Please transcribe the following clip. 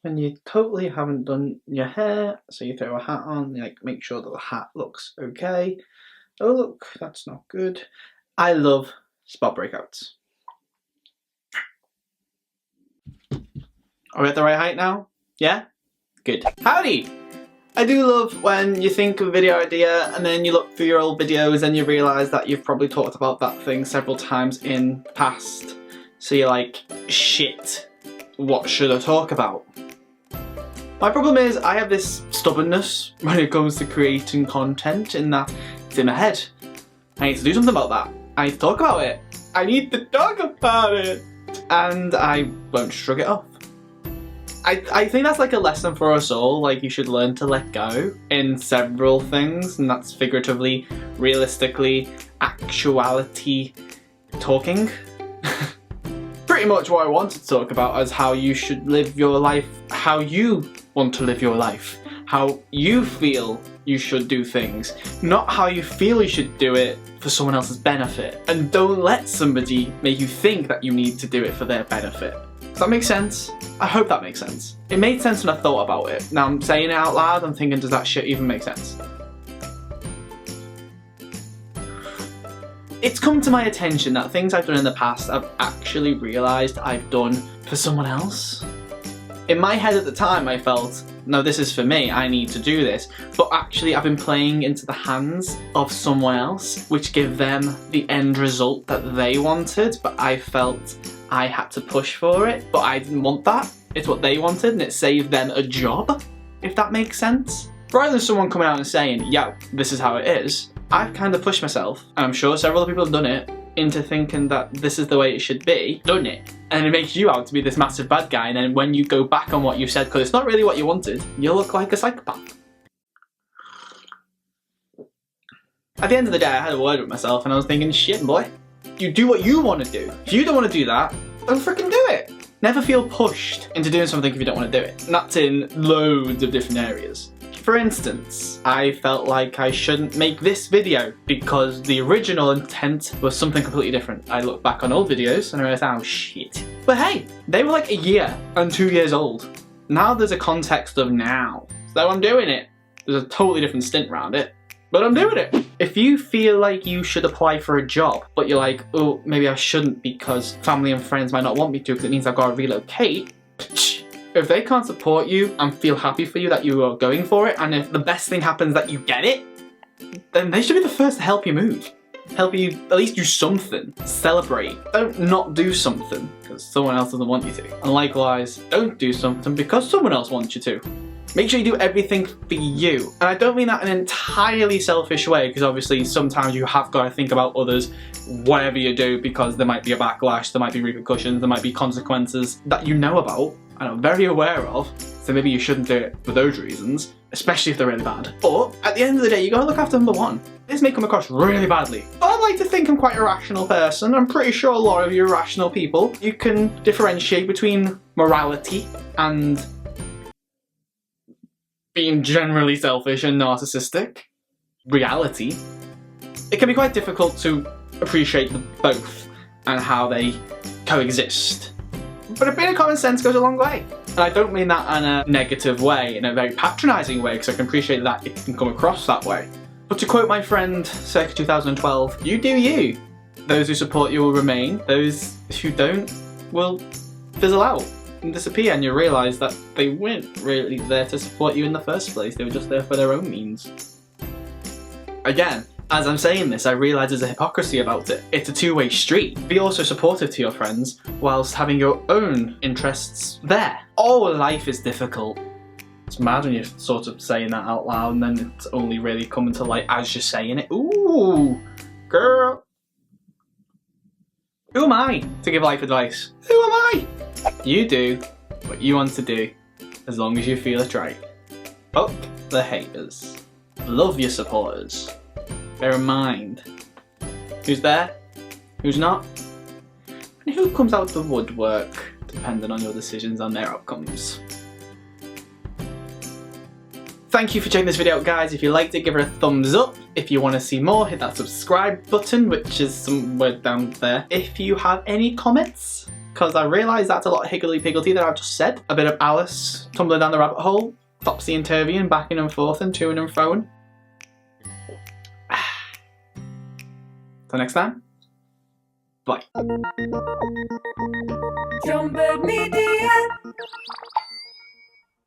when you totally haven't done your hair, so you throw a hat on, you like make sure that the hat looks okay. Oh look, that's not good. I love spot breakouts. Are we at the right height now? Yeah? Good. Howdy! I do love when you think of a video idea and then you look through your old videos and you realise that you've probably talked about that thing several times in the past. So you're like, shit, what should I talk about? My problem is I have this stubbornness when it comes to creating content in that it's in my head. I need to do something about that. I need to talk about it. I need to talk about it. And I won't shrug it off. I think that's like a lesson for us all, like you should learn to let go in several things, and that's figuratively, realistically, actuality, talking. Pretty much what I wanted to talk about is how you should live your life, how you want to live your life, how you feel you should do things, not how you feel you should do it for someone else's benefit. And don't let somebody make you think that you need to do it for their benefit. Does that make sense? I hope that makes sense. It made sense when I thought about it. Now I'm saying it out loud, I'm thinking, does that shit even make sense? It's come to my attention that things I've done in the past I've actually realised I've done for someone else. In my head at the time I felt, no, this is for me, I need to do this. But actually I've been playing into the hands of someone else, which gave them the end result that they wanted, but I felt I had to push for it, but I didn't want that. It's what they wanted and it saved them a job, if that makes sense. Rather than someone coming out and saying, yeah, this is how it is, I've kind of pushed myself, and I'm sure several people have done it, into thinking that this is the way it should be, done it. And it makes you out to be this massive bad guy, and then when you go back on what you said, because it's not really what you wanted, you look like a psychopath. At the end of the day, I had a word with myself and I was thinking, shit boy, you do what you want to do. If you don't want to do that, don't freaking do it. Never feel pushed into doing something if you don't want to do it. And that's in loads of different areas. For instance, I felt like I shouldn't make this video because the original intent was something completely different. I look back on old videos and I realized, oh shit. But hey, they were like a year and 2 years old. Now there's a context of now. So I'm doing it. There's a totally different stint around it, but I'm doing it. If you feel like you should apply for a job, but you're like, oh, maybe I shouldn't because family and friends might not want me to because it means I've got to relocate. If they can't support you and feel happy for you that you are going for it, and if the best thing happens that you get it, then they should be the first to help you move. Help you at least do something. Celebrate. Don't not do something because someone else doesn't want you to. And likewise, don't do something because someone else wants you to. Make sure you do everything for you. And I don't mean that in an entirely selfish way, because obviously sometimes you have got to think about others, whatever you do, because there might be a backlash, there might be repercussions, there might be consequences that you know about and are very aware of, so maybe you shouldn't do it for those reasons, especially if they're really bad. But at the end of the day, you gotta look after number one. This may come across really badly, but I like to think I'm quite a rational person. I'm pretty sure a lot of you are rational people. You can differentiate between morality and being generally selfish and narcissistic. Reality. It can be quite difficult to appreciate them both and how they coexist. But a bit of common sense goes a long way. And I don't mean that in a negative way, in a very patronising way, because I can appreciate that it can come across that way. But to quote my friend circa 2012, you do you. Those who support you will remain, those who don't will fizzle out and disappear, and you realise that they weren't really there to support you in the first place, they were just there for their own means. Again, as I'm saying this, I realise there's a hypocrisy about it. It's a two-way street. Be also supportive to your friends whilst having your own interests there. All life is difficult. It's mad when you're sort of saying that out loud and then it's only really coming to light as you're saying it. Ooh, girl. Who am I to give life advice? Who am I? You do what you want to do as long as you feel it's right. Fuck the haters. Love your supporters. Bear in mind who's there, who's not, and who comes out the woodwork depending on your decisions and their outcomes. Thank you for checking this video out, guys. If you liked it, give it a thumbs up. If you want to see more, hit that subscribe button, which is somewhere down there. If you have any comments, because I realise that's a lot of higgledy-piggledy that I've just said. A bit of Alice tumbling down the rabbit hole, topsy-and-turvy and backing and forth and toing and froing. Till next time, bye. JohnBirdMedia.